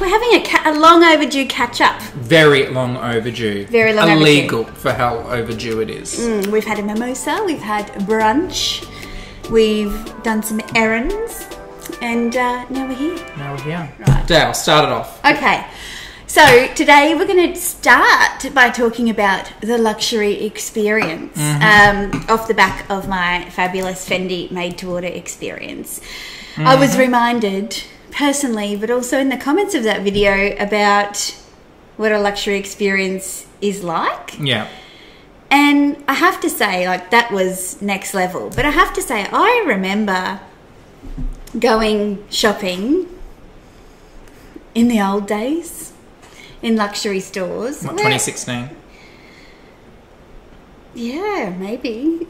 We're having a long overdue catch-up. Very long overdue. Very long overdue. Illegal for how overdue it is. We've had a mimosa, we've had brunch, we've done some errands, and now we're here. Now we're here. Right. Dale, start it off. Okay. So today we're going to start by talking about the luxury experience off the back of my fabulous Fendi made-to-order experience. I was reminded personally, but also in the comments of that video, about what a luxury experience is like. Yeah. And I have to say, like, that was next level. But I have to say, I remember going shopping in the old days in luxury stores. What, 2016? Yeah, maybe.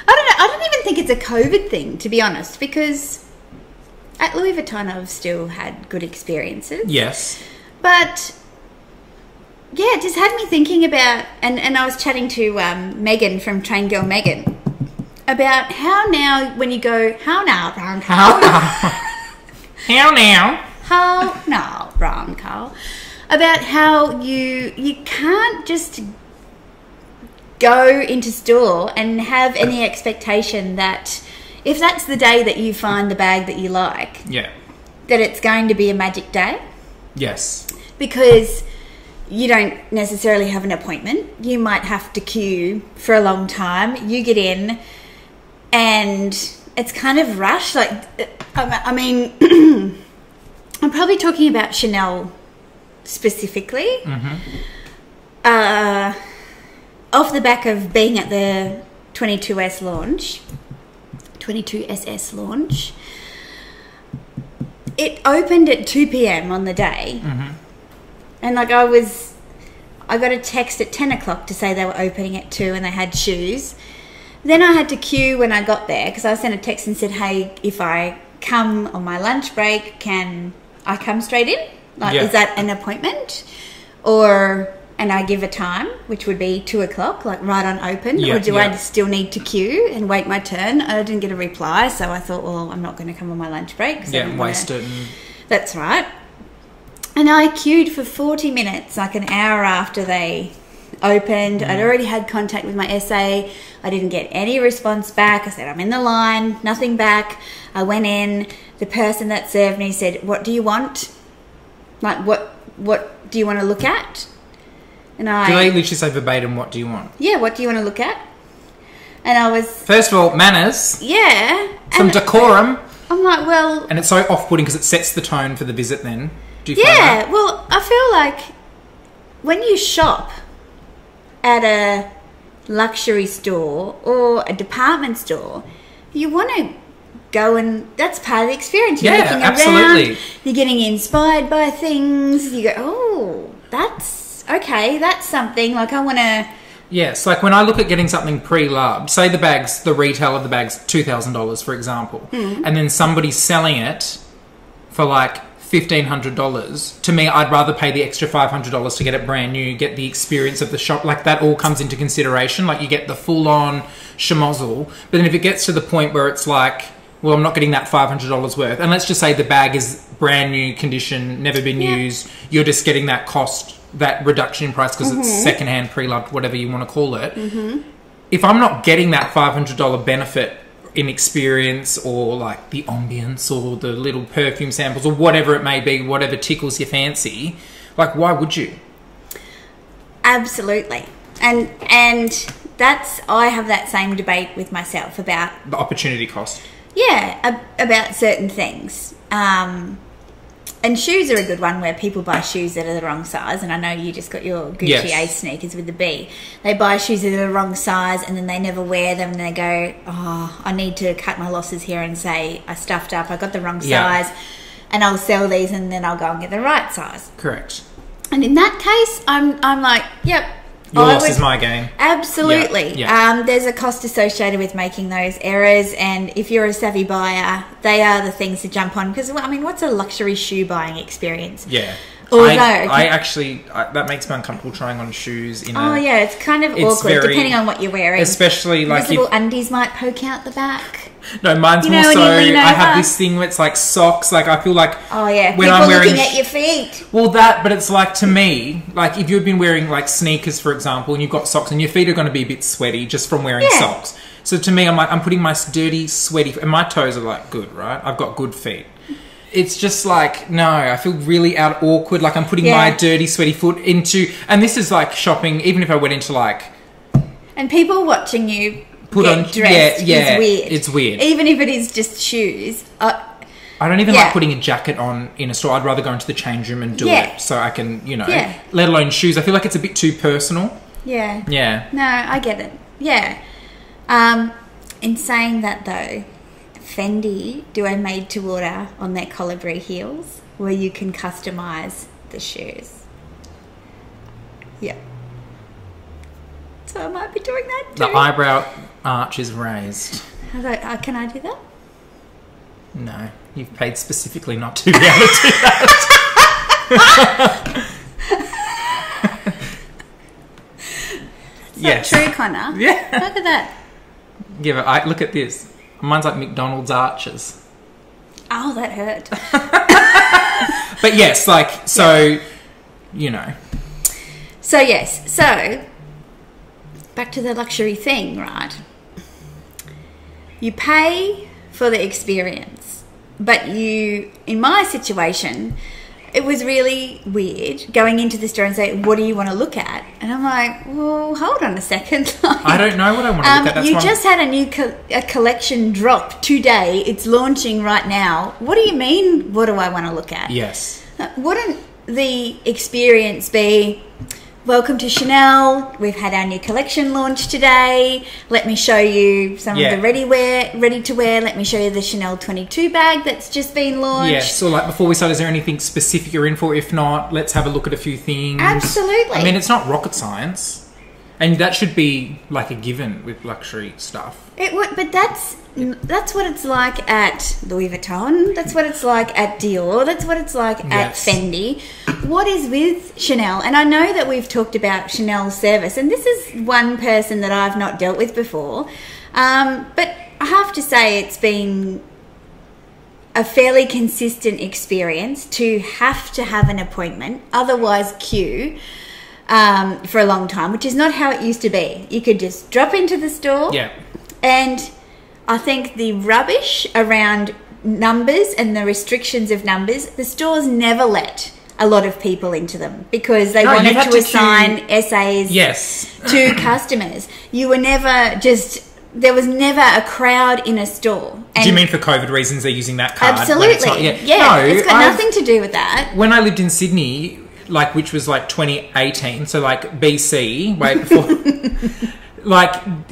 I don't know. I don't even think it's a COVID thing, to be honest, because at Louis Vuitton I've still had good experiences. Yes. But yeah, it just had me thinking about, and I was chatting to Megan from Train Girl Megan about how now when you go, how now, brown cow? How now? How now, brown cow? About how you can't just go into store and have any expectation that if that's the day that you find the bag that you like, Yeah. that it's going to be a magic day. Yes. Because you don't necessarily have an appointment. You might have to queue for a long time. You get in and it's kind of rushed. Like, I mean, I'm probably talking about Chanel specifically. Off the back of being at the 22SS launch, it opened at 2 p.m. on the day. And like I got a text at 10 o'clock to say they were opening at 2 and they had shoes. Then I had to queue when I got there because I sent a text and said, hey, if I come on my lunch break, can I come straight in? Like, is that an appointment? And I give a time, which would be 2 o'clock, like right on open, or do I still need to queue and wait my turn? I didn't get a reply, so I thought, well, I'm not going to come on my lunch break. Yeah, waste it. That's right. And I queued for 40 minutes, like an hour after they opened. I'd already had contact with my SA. I didn't get any response back. I said, I'm in the line, nothing back. I went in. The person that served me said, what do you want? Like, what do you want to look at? And Do they literally say verbatim, what do you want? Yeah, what do you want to look at? And I was... First of all, manners. Yeah. Some decorum. I'm like, well... And it's so off-putting because it sets the tone for the visit then. Do you find that? Yeah, well, I feel like when you shop at a luxury store or a department store, you want to go and... That's part of the experience. You're looking absolutely. around, you're getting inspired by things. You go, oh, that's... Okay, that's something. Like, I want to... Yes, like when I look at getting something pre-loved, say the retail of the bag's $2,000, for example, and then somebody's selling it for like $1,500. To me, I'd rather pay the extra $500 to get it brand new, get the experience of the shop. Like, that all comes into consideration. Like, you get the full-on schmozzle. But then if it gets to the point where it's like, well, I'm not getting that $500 worth, and let's just say the bag is brand new condition, never been used, you're just getting that cost, that reduction in price because it's secondhand, pre-loved, whatever you want to call it. If I'm not getting that $500 benefit in experience or like the ambience or the little perfume samples or whatever it may be, whatever tickles your fancy, like, why would you? Absolutely. And I have that same debate with myself about The opportunity cost. Yeah, about certain things. And shoes are a good one where people buy shoes that are the wrong size. And I know you just got your Gucci Ace sneakers with the B. They buy shoes that are the wrong size and then they never wear them. And they go, oh, I need to cut my losses here and say I stuffed up. I got the wrong size and I'll sell these and then I'll go and get the right size. Correct. And in that case, I'm like, yep. Your loss is my gain. Absolutely. Yeah. There's a cost associated with making those errors, and if you're a savvy buyer, they are the things to jump on. Because, I mean, what's a luxury shoe buying experience? Yeah. Although, I actually that makes me uncomfortable trying on shoes. it's kind of awkward depending on what you're wearing. Especially like visible undies might poke out the back. No, mine's more so. I have this thing where it's like socks. Like I feel like when people I'm wearing looking at your feet. Well, but it's like to me, like if you've been wearing like sneakers, for example, and you've got socks, and your feet are going to be a bit sweaty just from wearing socks. So to me, I'm putting my dirty, sweaty, and my toes are like good, right? I've got good feet. It's just like, no, I feel really awkward. Like I'm putting my dirty, sweaty foot into, and this is like shopping. Even if I went into like, and people watching you. Dressed is weird. It's weird. Even if it is just shoes. I don't even like putting a jacket on in a store. I'd rather go into the change room and do it so I can, let alone shoes. I feel like it's a bit too personal. Yeah. Yeah. No, I get it. Yeah. In saying that though, Fendi do a made to order on their Collab heels where you can customise the shoes. Yeah. So I might be doing that too. The eyebrow arch is raised. Can I do that? No, you've paid specifically not to be able to do that. That's not true, Connor. Yeah. Look at that. Look at this. Mine's like McDonald's arches. Oh, that hurt. But yes, So yes. So, back to the luxury thing, right? You pay for the experience, but in my situation, it was really weird going into the store and saying, what do you want to look at? And I'm like, well, hold on a second. I don't know what I want to look at. You just had a new collection drop today. It's launching right now. What do you mean, what do I want to look at? Yes. Wouldn't the experience be, welcome to Chanel. We've had our new collection launch today. Let me show you some of the ready to wear. Let me show you the Chanel 22 bag that's just been launched. Yes. So before we start, is there anything specific you're in for? If not, let's have a look at a few things. Absolutely. I mean, it's not rocket science. And that should be like a given with luxury stuff. It would, but that's what it's like at Louis Vuitton. That's what it's like at Dior. That's what it's like at Fendi. What is with Chanel? And I know that we've talked about Chanel's service, and this is one person that I've not dealt with before. But I have to say it's been a fairly consistent experience to have an appointment, otherwise queue. For a long time, which is not how it used to be. You could just drop into the store. Yeah. And I think the rubbish around numbers and the restrictions of numbers, the stores never let a lot of people into them because they wanted to assign SAs to customers. You were never there was never a crowd in a store. And do you mean for COVID reasons they're using that card? Absolutely. It's got nothing to do with that. When I lived in Sydney, which was 2018, so BC, way before.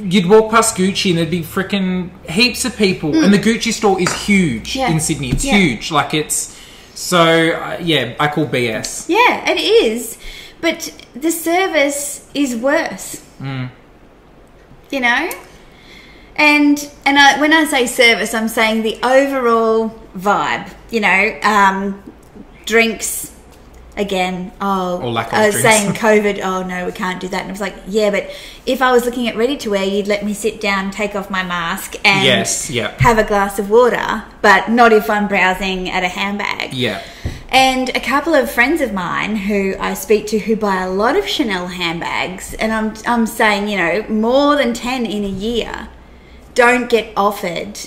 You'd walk past Gucci and there'd be freaking heaps of people, and the Gucci store is huge in Sydney. It's huge, it's so I call BS. Yeah, it is, but the service is worse. You know, and when I say service, I'm saying the overall vibe. You know, drinks. Again, I was saying COVID, oh no, we can't do that. And I was like, yeah, but if I was looking at ready to wear, you'd let me sit down, take off my mask and have a glass of water, but not if I'm browsing at a handbag. Yeah. And a couple of friends of mine who I speak to who buy a lot of Chanel handbags, and I'm saying, more than 10 in a year, don't get offered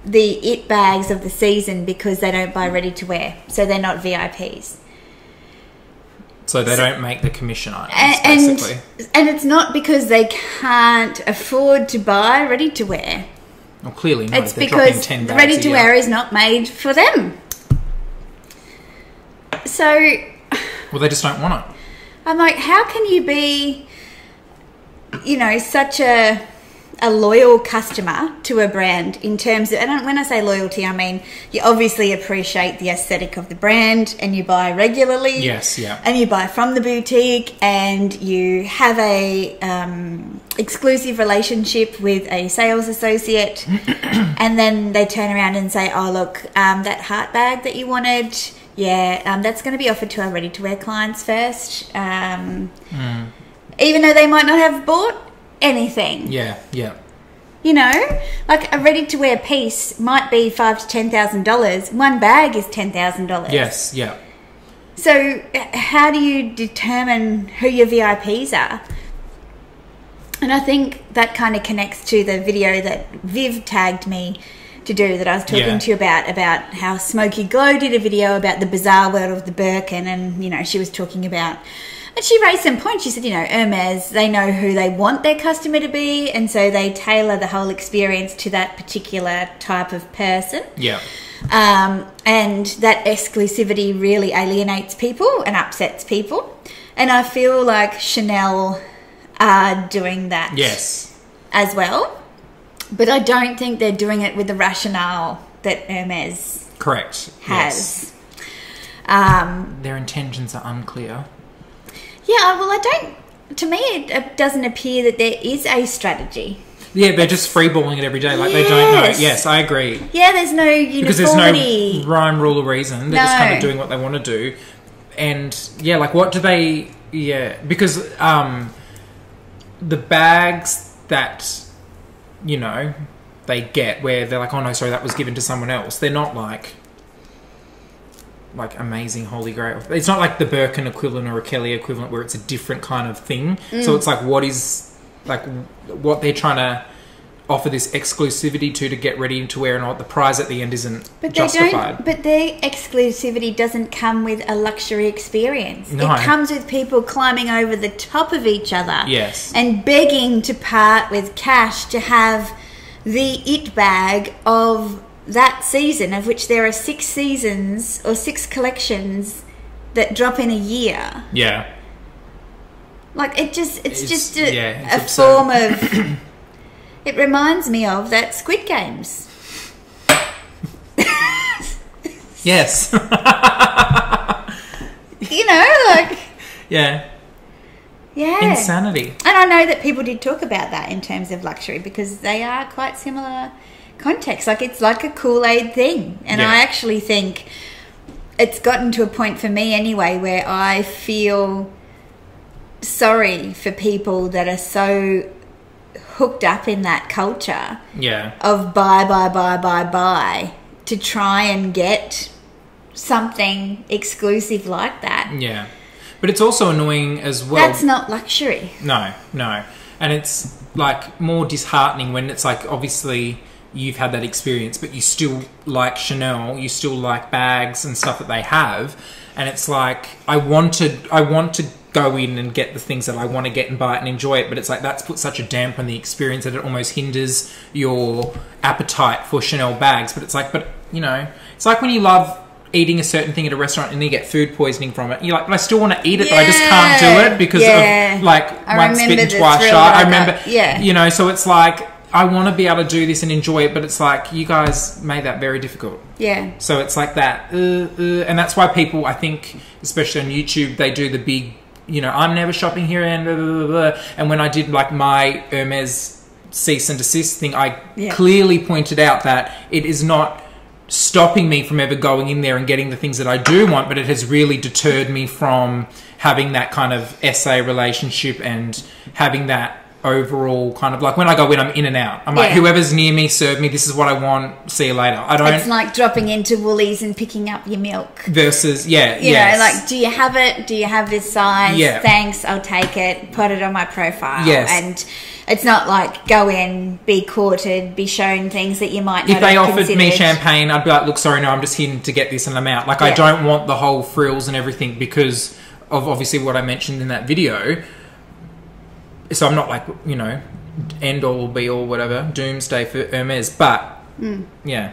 the it bags of the season because they don't buy ready to wear. So they're not VIPs. So they don't make the commission items, basically. And it's not because they can't afford to buy ready to wear. Well, clearly not. It's because ready to wear is not made for them. So... Well, they just don't want it. I'm like, how can you be, such a loyal customer to a brand in terms of, and when I say loyalty, I mean you obviously appreciate the aesthetic of the brand and you buy regularly. Yes, yeah. And you buy from the boutique and you have a exclusive relationship with a sales associate and then they turn around and say, oh look, that heart bag that you wanted, Yeah, that's going to be offered to our ready-to-wear clients first. Even though they might not have bought anything. Yeah, yeah. You know, like a ready-to-wear piece might be $5,000 to $10,000. One bag is $10,000. Yes, yeah. So how do you determine who your VIPs are? And I think that kind of connects to the video that Viv tagged me to do, that I was talking to you about how Smokey Glow did a video about the bizarre world of the Birkin, and, you know, she was talking about, and she raised some points. She said, you know, Hermes, they know who they want their customer to be, and so they tailor the whole experience to that particular type of person. Yeah. And that exclusivity really alienates people and upsets people. And I feel like Chanel are doing that as well. But I don't think they're doing it with the rationale that Hermes has. Their intentions are unclear. Yeah, well, to me, it doesn't appear that there is a strategy. Yeah, they're just freeballing it every day. Like, they don't know. Yes, I agree. Yeah, there's no uniformity. Because there's no rhyme, rule, or reason. They're just kind of doing what they want to do. And, yeah, like, what do they... Yeah, because the bags that, you know, they get where they're like, oh, no, sorry, that was given to someone else. They're not, like amazing holy grail. It's not like the Birkin equivalent or a Kelly equivalent where it's a different kind of thing. So it's like, what they're trying to offer this exclusivity to get ready to wear, and what the prize at the end isn't justified. But their exclusivity doesn't come with a luxury experience. No. It comes with people climbing over the top of each other. Yes. And begging to part with cash to have the it bag of that season, of which there are 6 seasons or 6 collections that drop in a year. Yeah. Like, it's just a form of... It reminds me of that Squid Games. Yes. You know, like... Yeah. Yeah. Insanity. And I know that people did talk about that in terms of luxury, because they are quite similar contexts. Like, it's like a Kool-Aid thing. And I actually think it's gotten to a point for me anyway where I feel sorry for people that are so hooked up in that culture of buy to try and get something exclusive like that. Yeah. But it's also annoying as well. That's not luxury. No. And it's like more disheartening when it's like, obviously you've had that experience, but you still like Chanel, you still like bags and stuff that they have. And it's like, I want to go in and get the things that I want to get and buy it and enjoy it, but it's like, that's put such a damp on the experience that it almost hinders your appetite for Chanel bags. But it's like, you know, it's like when you love eating a certain thing at a restaurant and then you get food poisoning from it. You're like, but I still want to eat it, but I just can't do it because of, like, once bitten, twice shy. I remember, you know, so it's like, I want to be able to do this and enjoy it, but it's like, you guys made that very difficult. Yeah. So it's like that. And that's why people, I think, especially on YouTube, they do the big, you know, I'm never shopping here and blah, blah, blah, blah. And when I did like my Hermes cease and desist thing, I clearly pointed out that it is not stopping me from ever going in there and getting the things that I do want, but it has really deterred me from having that kind of SA relationship and having that overall kind of, like, when I go in, I'm in and out. I'm like, whoever's near me, serve me, this is what I want, see you later. I don't... It's like dropping into Woolies and picking up your milk. Versus, you know, like, do you have it? Do you have this size? Yeah. Thanks, I'll take it, put it on my profile. Yes. And it's not like go in, be courted, be shown things that you might not have considered. If they offered me champagne, I'd be like, look, sorry, no, I'm just here to get this and I'm out. Like, I don't want the whole frills and everything because of obviously what I mentioned in that video. So I'm not like, you know, end all be all whatever, doomsday for Hermes, but yeah.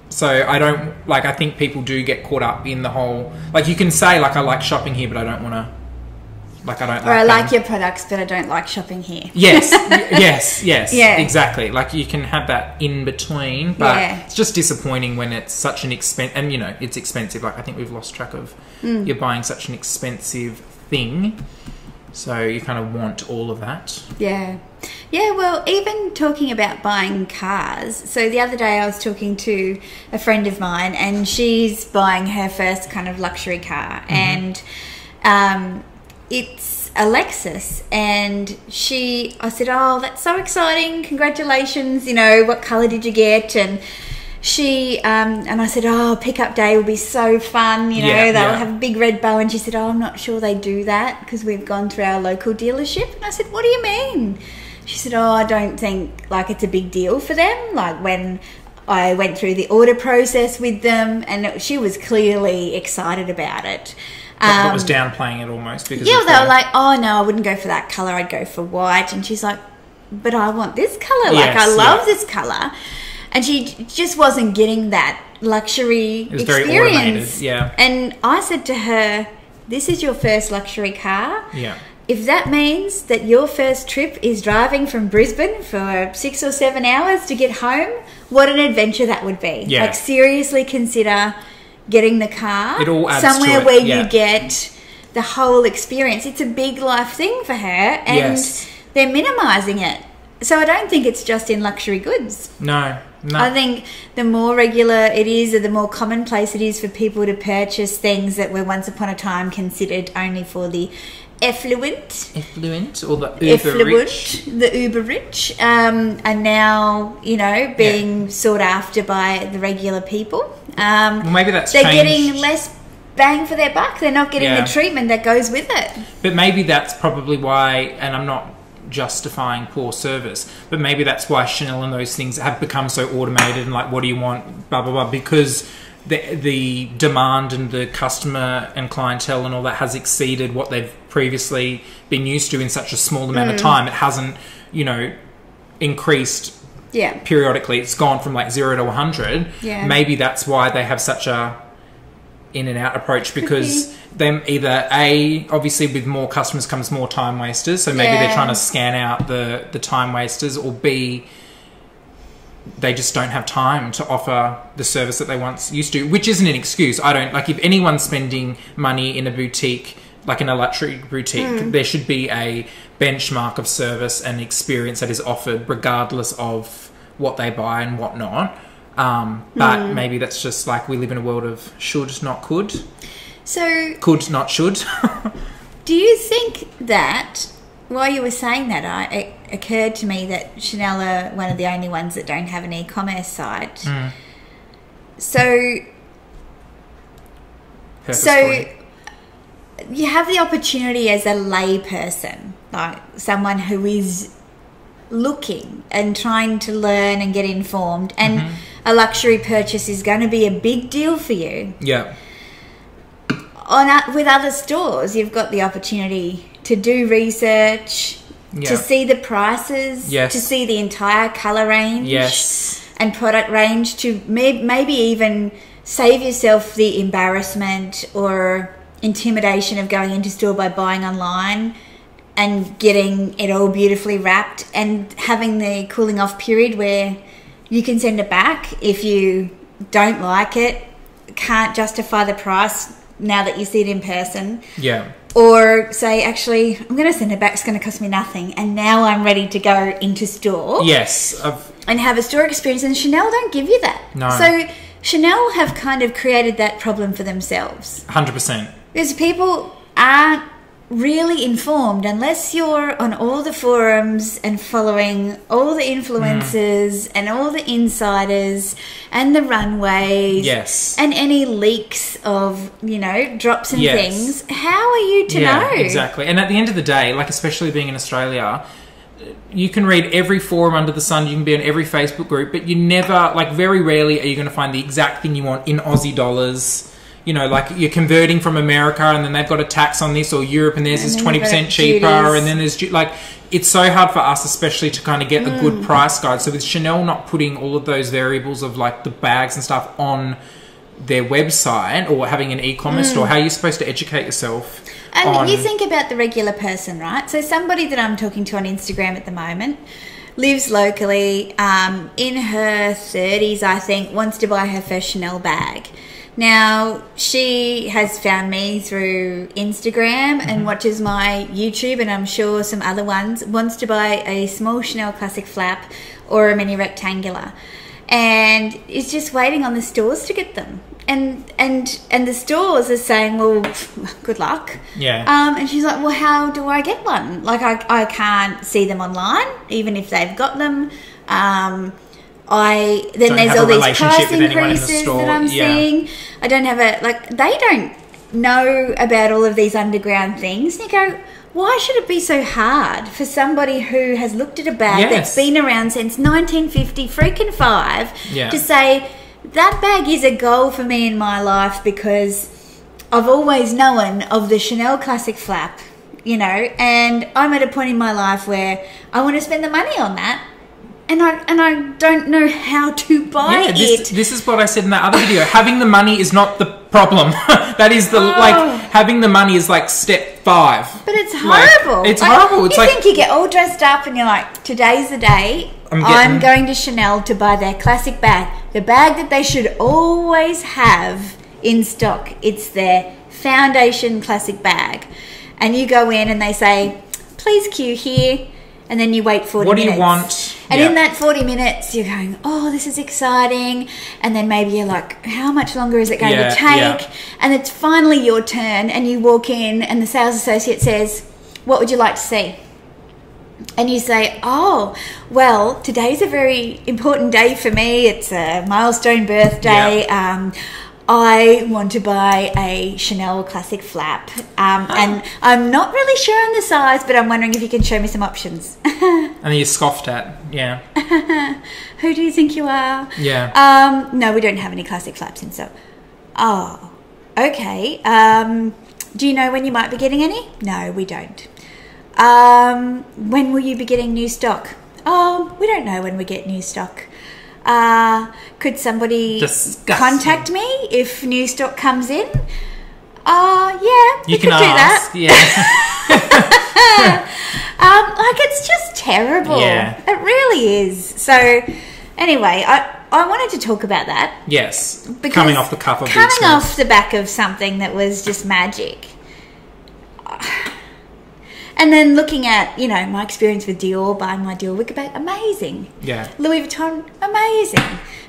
So I don't, like, I think people do get caught up in the whole, like, you can say like, I like shopping here, but I don't want to, like, I don't. Or I like your products, but I don't like shopping here. Yes, yes, exactly. Like, you can have that in between, but it's just disappointing when it's such an expense, and you know, it's expensive. Like, I think we've lost track of you're buying such an expensive thing. So you kind of want all of that. Yeah. Yeah, well, even talking about buying cars. So the other day I was talking to a friend of mine, and she's buying her first kind of luxury car. And it's a Lexus. And I said, oh, that's so exciting. Congratulations. You know, what colour did you get? And and I said, oh, pickup day will be so fun, you know, they'll have a big red bow. And she said, oh, I'm not sure they do that because we've gone through our local dealership. And I said, what do you mean? She said, oh, I don't think, like, it's a big deal for them. Like, when I went through the order process with them, and she was clearly excited about it. But was downplaying it almost because they were like, oh, no, I wouldn't go for that colour. I'd go for white. And she's like, but I want this colour. Like, I love this colour. And she just wasn't getting that luxury experience. Very automated, yeah. And I said to her, this is your first luxury car. Yeah. If that means that your first trip is driving from Brisbane for 6 or 7 hours to get home, what an adventure that would be. Yeah. Like, seriously consider getting the car it all adds somewhere to it. where you get the whole experience. It's a big life thing for her, and they're minimising it. So I don't think it's just in luxury goods. No. I think the more regular it is, or the more commonplace it is for people to purchase things that were once upon a time considered only for the affluent or the uber rich. The uber rich, and now, you know, being sought after by the regular people. Well, maybe they're getting less bang for their buck. They're not getting the treatment that goes with it. But maybe that's probably why, and I'm not justifying poor service, but maybe that's why Chanel and those things have become so automated and like, what do you want, blah blah blah, because the demand and the customer and clientele and all that has exceeded what they've previously been used to in such a small amount of time. It hasn't, you know, increased periodically. It's gone from like 0 to 100. Maybe that's why they have such a in and out approach, because them either obviously with more customers comes more time wasters, so maybe they're trying to scan out the time wasters, or B, they just don't have time to offer the service that they once used to, which isn't an excuse. I don't, like, if anyone's spending money in a boutique, like in a luxury boutique, there should be a benchmark of service and experience that is offered regardless of what they buy and what not. But maybe that's just like, we live in a world of should, not could. So could, not should. Do you think that, while you were saying that, it occurred to me that Chanel are one of the only ones that don't have an e-commerce site. So you have the opportunity as a lay person, like someone who is looking and trying to learn and get informed, and a luxury purchase is going to be a big deal for you. Yeah. With other stores, you've got the opportunity to do research, to see the prices, to see the entire colour range and product range, to maybe even save yourself the embarrassment or intimidation of going into store by buying online and getting it all beautifully wrapped, and having the cooling off period where you can send it back if you don't like it, can't justify the price now that you see it in person. Yeah. Or say, actually, I'm going to send it back, it's going to cost me nothing, and now I'm ready to go into store. Yes. And have a store experience, and Chanel don't give you that. No. So Chanel have kind of created that problem for themselves. 100%. Because people aren't really informed unless you're on all the forums and following all the influencers and all the insiders and the runways and any leaks of, you know, drops and things. How are you to know? Exactly. And at the end of the day, like, especially being in Australia, you can read every forum under the sun, you can be on every Facebook group, but you never, like, very rarely are you going to find the exact thing you want in Aussie dollars. You know, like, you're converting from America and then they've got a tax on this, or Europe and theirs is 20% cheaper, and then there's, like, it's so hard for us especially to kind of get a good price guide. So with Chanel not putting all of those variables of, like, the bags and stuff on their website, or having an e-commerce store, how are you supposed to educate yourself? And you think about the regular person, right? So somebody that I'm talking to on Instagram at the moment lives locally, in her 30s, I think, wants to buy her first Chanel bag. Now, she has found me through Instagram and watches my YouTube, and I'm sure some other ones, wants to buy a small Chanel Classic flap or a mini rectangular, and is just waiting on the stores to get them. And the stores are saying, well, good luck. Yeah. And she's like, well, how do I get one? Like, I can't see them online, even if they've got them. Then there's all these price increases that I'm seeing. I don't have they don't know about all of these underground things. And you go, why should it be so hard for somebody who has looked at a bag that's been around since 1950 freaking 5 to say, that bag is a goal for me in my life because I've always known of the Chanel Classic flap, you know, and I'm at a point in my life where I want to spend the money on that. And I don't know how to buy it. This is what I said in that other video. Having the money is not the problem. That is having the money is like step 5. But it's horrible. It's horrible. It's you think you get all dressed up and you're like, today's the day. I'm going to Chanel to buy their classic bag. The bag that they should always have in stock. It's their foundation classic bag. And you go in and they say, please queue here. And then you wait 40 minutes. What do you want? And in that 40 minutes, you're going, oh, this is exciting. And then maybe you're like, how much longer is it going to take? Yeah. And it's finally your turn. And you walk in and the sales associate says, what would you like to see? And you say, oh, well, today's a very important day for me. It's a milestone birthday. Yeah. I want to buy a Chanel Classic flap. And I'm not really sure on the size, but I'm wondering if you can show me some options. And you scoffed at, yeah. Who do you think you are? Yeah. No, we don't have any classic flaps in stock. Oh, okay. Do you know when you might be getting any? No, we don't. When will you be getting new stock? Oh, we don't know when we get new stock. Could somebody contact me if new stock comes in? Yeah, you can ask. Do that. Yeah. It's just terrible. Yeah. It really is. So, anyway, I wanted to talk about that. Yes. Coming off the cuff of coming off the back of something that was just magic. And then looking at, you know, my experience with Dior, buying my Dior wicker bag, amazing. Yeah. Louis Vuitton, amazing.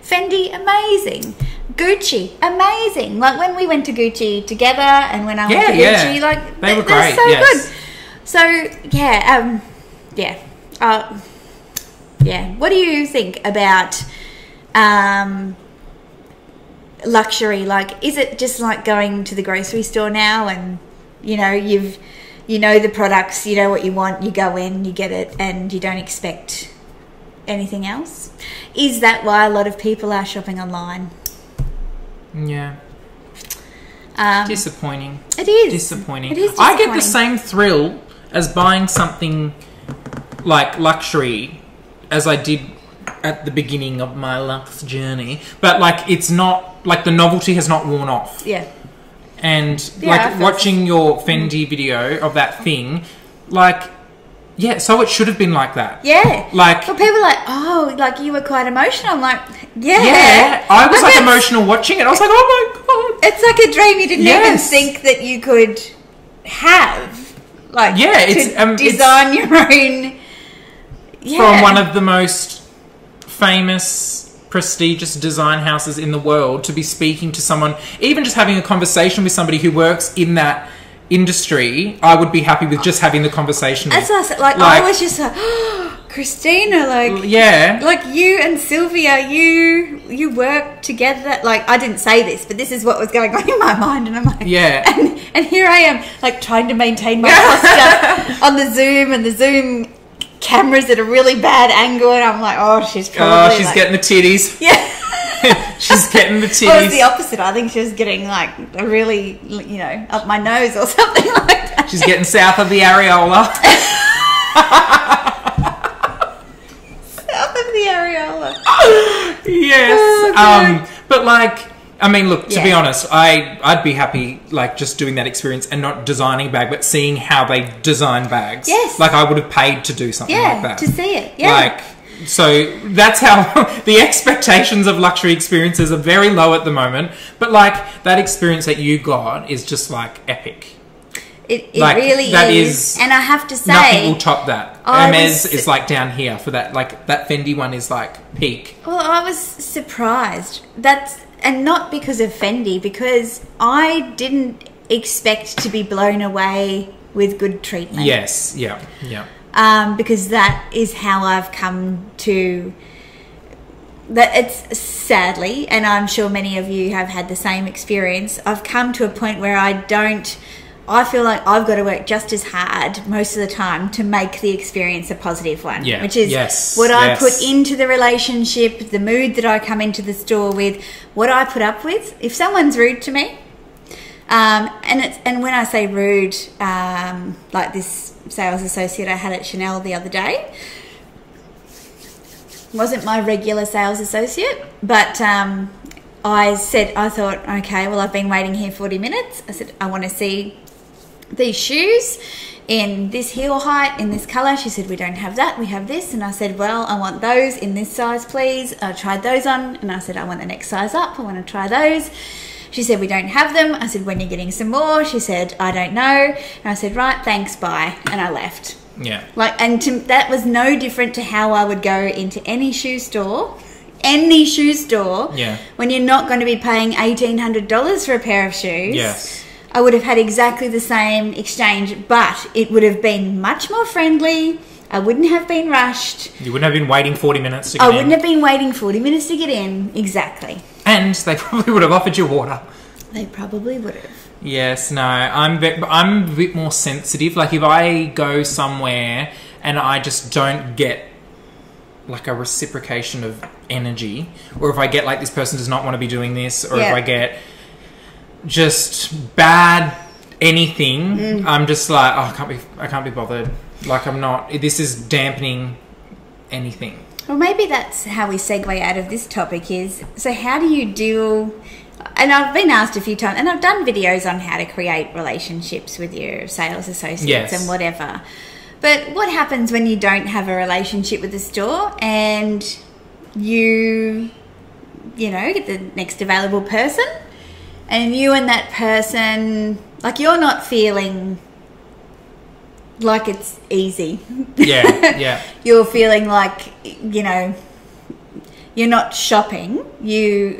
Fendi, amazing. Gucci, amazing. Like when we went to Gucci together and when I went to Gucci, like they were great. So good. So, what do you think about luxury? Like, is it just like going to the grocery store now and, you know, you know the products, you know what you want, you go in, you get it, and you don't expect anything else? Is that why a lot of people are shopping online? Yeah. Disappointing. It is. Disappointing. It is disappointing. I get the same thrill as buying something like luxury as I did at the beginning of my luxe journey. But, like, it's not... Like, the novelty has not worn off. Yeah. And like watching your Fendi video of that thing, like, yeah, so it should have been like that. Yeah. Like, well, people are like, oh, like you were quite emotional. I'm like, yeah. I was like emotional watching it. I was like, oh my God. It's like a dream you didn't even think that you could have. Like, to design your own. Yeah. From one of the most famous, prestigious design houses in the world, to be speaking to someone, even just having a conversation with somebody who works in that industry, I would be happy with just having the conversation. That's what I said. Like, I was just like, oh, Christina, like, yeah, like you and Sylvia, you work together. Like, I didn't say this, but this is what was going on in my mind, and I'm like, yeah, and here I am, like, trying to maintain my posture on the Zoom, and the Zoom cameras at a really bad angle, and I'm like, oh, she's probably she's getting the titties. Yeah. She's getting the titties. Well, it's the opposite. I think she was getting, like, a really, you know, up my nose or something like that. She's getting south of the areola. South of the areola. Yes. Oh, but, like, I mean, look, to be honest, I'd be happy, like, just doing that experience and not designing a bag, but seeing how they design bags. Yes. Like, I would have paid to do something like that. To see it. Yeah. Like, So that's how the expectations of luxury experiences are very low at the moment. But like that experience that you got is just like epic. It like, really that is. And I have to say, nothing will top that. Hermes is like down here for that. Like that Fendi one is like peak. Well, I was surprised. And not because of Fendi, because I didn't expect to be blown away with good treatment. Yes, yeah. Because that is how I've come to... That it's sadly, and I'm sure many of you have had the same experience, I've come to a point where I feel like I've got to work just as hard most of the time to make the experience a positive one. Yeah. Which is what I put into the relationship, the mood that I come into the store with, what I put up with. If someone's rude to me, and when I say rude, like this sales associate I had at Chanel the other day, wasn't my regular sales associate, but I thought, okay, well, I've been waiting here 40 minutes. I said, I want to see these shoes in this heel height, in this colour. She said, we don't have that, we have this. And I said, well, I want those in this size, please. I tried those on, and I said, I want the next size up, I want to try those. She said, we don't have them. I said, when are you getting some more? She said, I don't know. And I said, right, thanks, bye. And I left. Yeah. That was no different to how I would go into any shoe store, when you're not going to be paying $1,800 for a pair of shoes. Yes. I would have had exactly the same exchange, but it would have been much more friendly. I wouldn't have been rushed. You wouldn't have been waiting 40 minutes to get in. I wouldn't have been waiting 40 minutes to get in. Exactly. And they probably would have offered you water. They probably would have. Yes, no. I'm a bit more sensitive. Like if I go somewhere and I just don't get like a reciprocation of energy, or if I get like this person does not want to be doing this, or if I get just bad anything, I'm just like, oh, I can't be bothered. Like I'm not. This is dampening anything. Well, maybe that's how we segue out of this topic is, so how do you deal, and I've been asked a few times, and I've done videos on how to create relationships with your sales associates and whatever. But what happens when you don't have a relationship with the store and you get the next available person, and you and that person, like you're not feeling like it's easy. Yeah. You're feeling like, you're not shopping. You're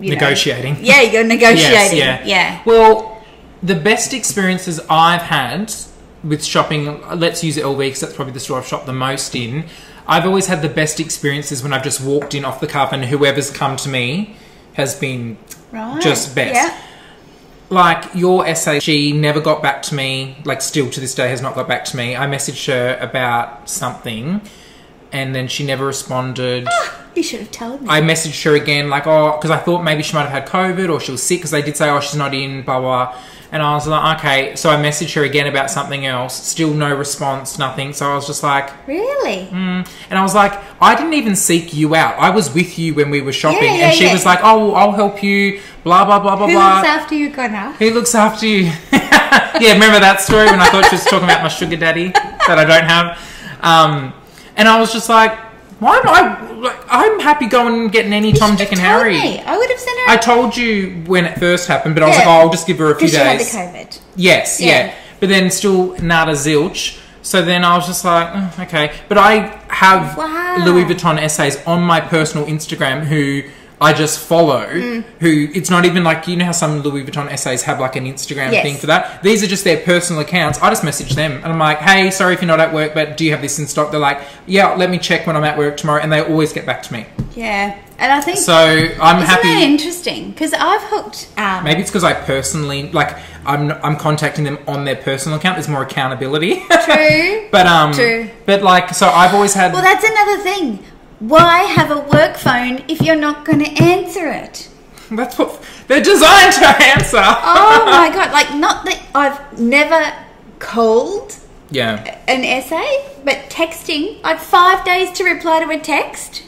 negotiating. You're negotiating. Yes, yeah. Well, the best experiences I've had with shopping, let's use LV because that's probably the store I've shopped the most in. I've always had the best experiences when I've just walked in off the cuff and whoever's come to me has been just best. Yeah. Like your SA, she never got back to me, like still to this day has not got back to me. I messaged her about something and then she never responded. You should have told me. I messaged her again, like, because I thought maybe she might have had COVID or she was sick, because they did say, she's not in, blah, blah. And I was like, okay. So I messaged her again about something else. Still no response, nothing. So I was just like... Really? And I was like, I didn't even seek you out. I was with you when we were shopping. And she was like, oh, I'll help you, blah, blah, blah, blah, blah. Who looks after you, Connor? Who looks after you? Yeah, remember that story when I thought she was talking about my sugar daddy that I don't have? And I was just like, why am I... I'm happy going and getting any Tom, Dick and Harry. Me. I would have sent her... I told you when it first happened, but I was like, I'll just give her a few days. Because she had the COVID. Yes, yeah. But then still nada zilch. So then I was just like, okay. But I have Louis Vuitton essays on my personal Instagram who I just follow, who it's not even like, you know how some Louis Vuitton essays have like an Instagram thing for that? These are just their personal accounts. I just message them and I'm like, hey, sorry if you're not at work, but do you have this in stock? They're like, yeah, let me check when I'm at work tomorrow. And they always get back to me. Yeah. And I think... So I'm happy... Isn't that interesting? Because I've hooked... maybe it's because I personally... Like, I'm contacting them on their personal account. There's more accountability. True. True. But like, so I've always had... Well, that's another thing. Why have a work phone if you're not going to answer it? That's what they're designed to answer. Oh my God. Like, not that I've never called an essay, but texting. I have 5 days to reply to a text.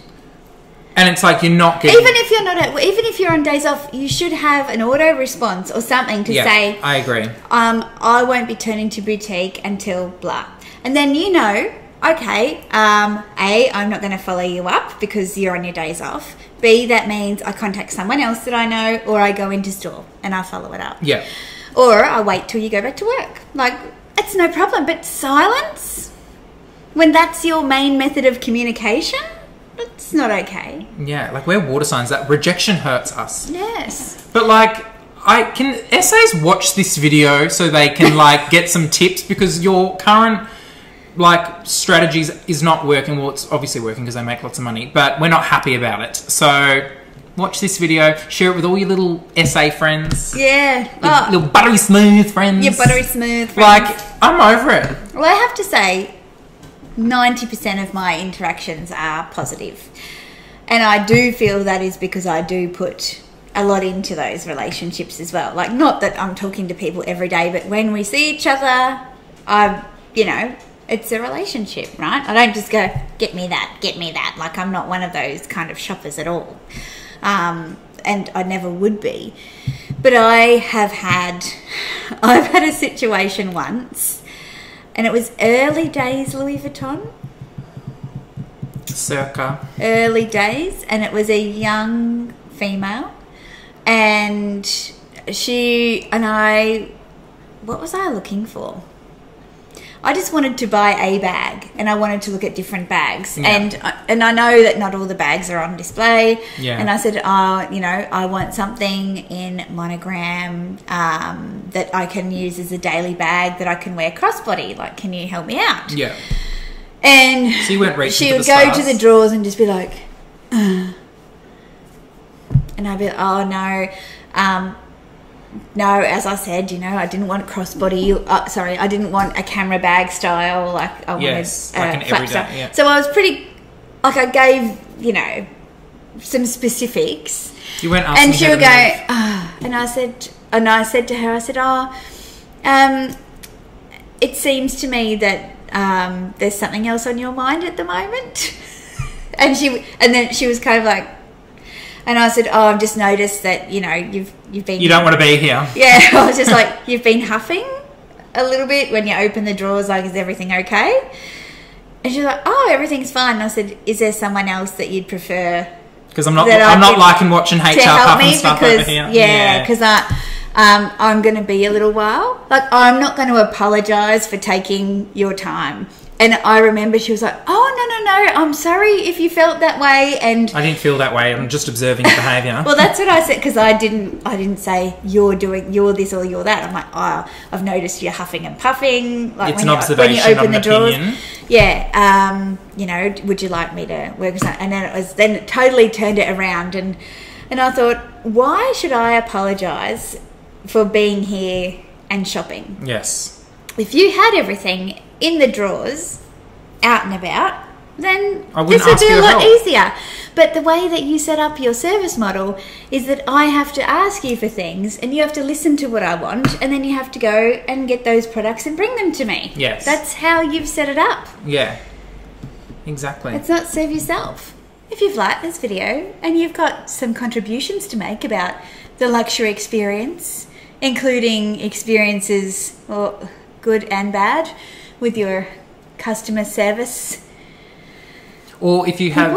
And it's like you're not getting... Even if you're on days off, you should have an auto response or something to say... I agree. I won't be turning to boutique until blah. And then, okay, A, I'm not going to follow you up because you're on your days off. B, that means I contact someone else that I know, or I go into store and I follow it up. Yeah. Or I wait till you go back to work. Like, it's no problem. But silence, when that's your main method of communication, it's not okay. Yeah, like we're water signs. That rejection hurts us. Yes. But like, can essays watch this video so they can like get some tips, because your current like strategies is not working. Well, it's obviously working because they make lots of money, but we're not happy about it. So watch this video, share it with all your little essay friends. Yeah. Your little buttery smooth friends. Your buttery smooth friends. Like, I'm over it. Well, I have to say, 90% of my interactions are positive. And I do feel that is because I do put a lot into those relationships as well. Like, not that I'm talking to people every day, but when we see each other, it's a relationship, right? I don't just go, get me that. Like, I'm not one of those kind of shoppers at all. And I never would be. But I've had a situation once, and it was early days Louis Vuitton. Circa. Early days, and it was a young female, and she and I, what was I looking for? I just wanted to buy a bag, and I wanted to look at different bags. Yeah. And I know that not all the bags are on display. Yeah. And I said, I want something in monogram that I can use as a daily bag that I can wear crossbody. Like, can you help me out? Yeah. And so you went reaching she for would the go stars. to the drawers and just be like, and I'd be like, oh no. No, as I said, I didn't want crossbody. I didn't want a camera bag style. Like, I wanted like an everyday. Yeah. So I was pretty, like, I gave, some specifics. You went up, and she would go, and I said to her, it seems to me that there's something else on your mind at the moment. and then she was kind of like. And I said, I've just noticed that, you've been... You don't want to be here. Yeah, I was just like, you've been huffing a little bit when you open the drawers, like, is everything okay? And she was like, oh, everything's fine. And I said, is there someone else that you'd prefer? Because I'm not liking watching HR puffing stuff over here. Yeah, because I'm going to be a little while. Like, I'm not going to apologise for taking your time. And I remember she was like, oh, no, I'm sorry if you felt that way. And I didn't feel that way. I'm just observing your behaviour. Well, that's what I said, because I didn't say you're this or you're that. I'm like, oh, I've noticed you're huffing and puffing. Like, it's an observation, when you open the drawers. Opinion. Yeah. Would you like me to work with that? And then it totally turned it around. And I thought, why should I apologise for being here and shopping? Yes. If you had everything in the drawers, out and about, then this would be a lot easier. But the way that you set up your service model is that I have to ask you for things, and you have to listen to what I want, and then you have to go and get those products and bring them to me. Yes. That's how you've set it up. Yeah. Exactly. It's not serve yourself. If you've liked this video and you've got some contributions to make about the luxury experience, including experiences, or good and bad, with your customer service, or if you have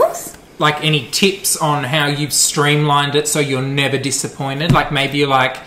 like any tips on how you've streamlined it so you're never disappointed, like maybe you're like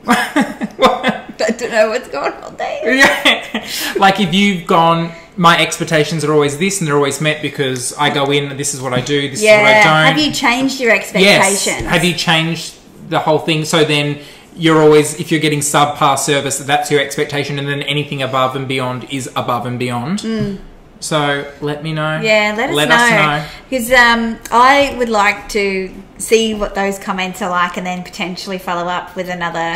I don't know what's going on there. Yeah. Like, if you've gone, my expectations are always this and they're always met because I go in and this is what I do, this is what I don't. Have you changed your expectations? Yes. Have you changed the whole thing so then you're always, if you're getting subpar service, that's your expectation, and then anything above and beyond is above and beyond. So let me know. Yeah, let us know. Because I would like to see what those comments are like, and then potentially follow up with another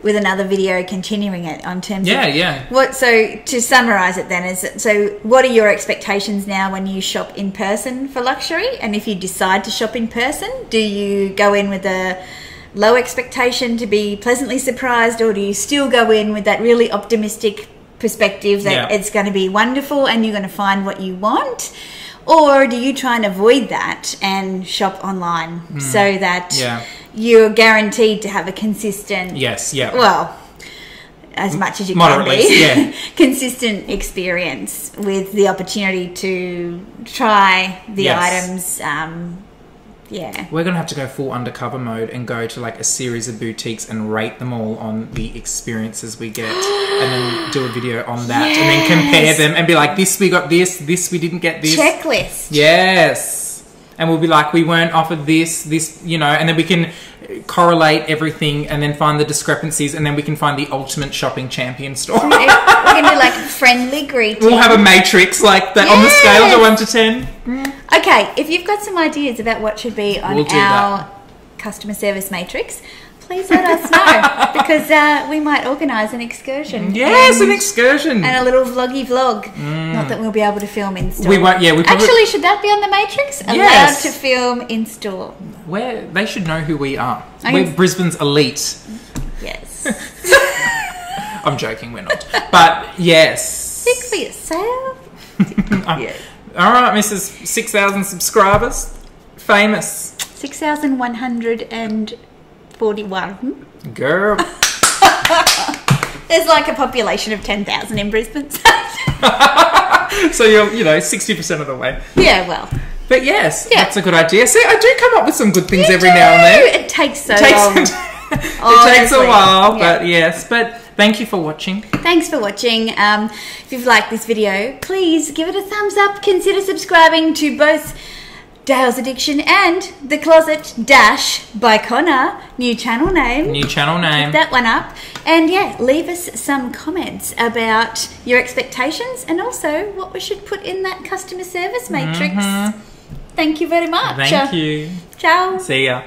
video continuing it on terms of what. So to summarize it then, what are your expectations now when you shop in person for luxury? And if you decide to shop in person, do you go in with a low expectation to be pleasantly surprised, or do you still go in with that really optimistic perspective that it's going to be wonderful and you're going to find what you want? Or do you try and avoid that and shop online so that you're guaranteed to have a consistent... Yes, yeah. Well, as much as you Moderately, can be. yeah. Consistent experience with the opportunity to try the Yes. items. Yeah. We're going to have to go full undercover mode and go to like a series of boutiques and rate them all on the experiences we get and then do a video on that and then compare them and be like, this we got this we didn't get this. Checklist. Yes. And we'll be like, we weren't offered this, you know, and then we can correlate everything and then find the discrepancies and then we can find the ultimate shopping champion store. We're going to do like friendly greeting. We'll have a matrix like that on the scale to 1 to 10. Okay, if you've got some ideas about what should be on We'll do our that. customer service matrix, please let us know because we might organise an excursion. Yes, an excursion. And a little vloggy vlog. Not that we'll be able to film in store. We won't, yeah. We probably, Actually, should that be on the matrix? Yes. Allowed to film in store. they should know who we are. I We're can- Brisbane's elite. Yes. I'm joking, we're not. But yes. Speak for yourself. Yeah. All right, Mrs. 6,000 subscribers. Famous. 6,141. Girl. There's like a population of 10,000 in Brisbane. So you're, 60% of the way. Yeah, well. But yes, Yeah. that's a good idea. See, I do come up with some good things You every do. now and then. It takes so It takes, long. it takes a Honestly. while, Yeah. but yes. But thank you for watching. Thanks for watching. If you've liked this video, please give it a thumbs up. Consider subscribing to both Dayles Addiction and The Closet Dash by Connor. New channel name. New channel name. That one up. And yeah, leave us some comments about your expectations and also what we should put in that customer service matrix. Thank you very much. Thank you. Ciao. See ya.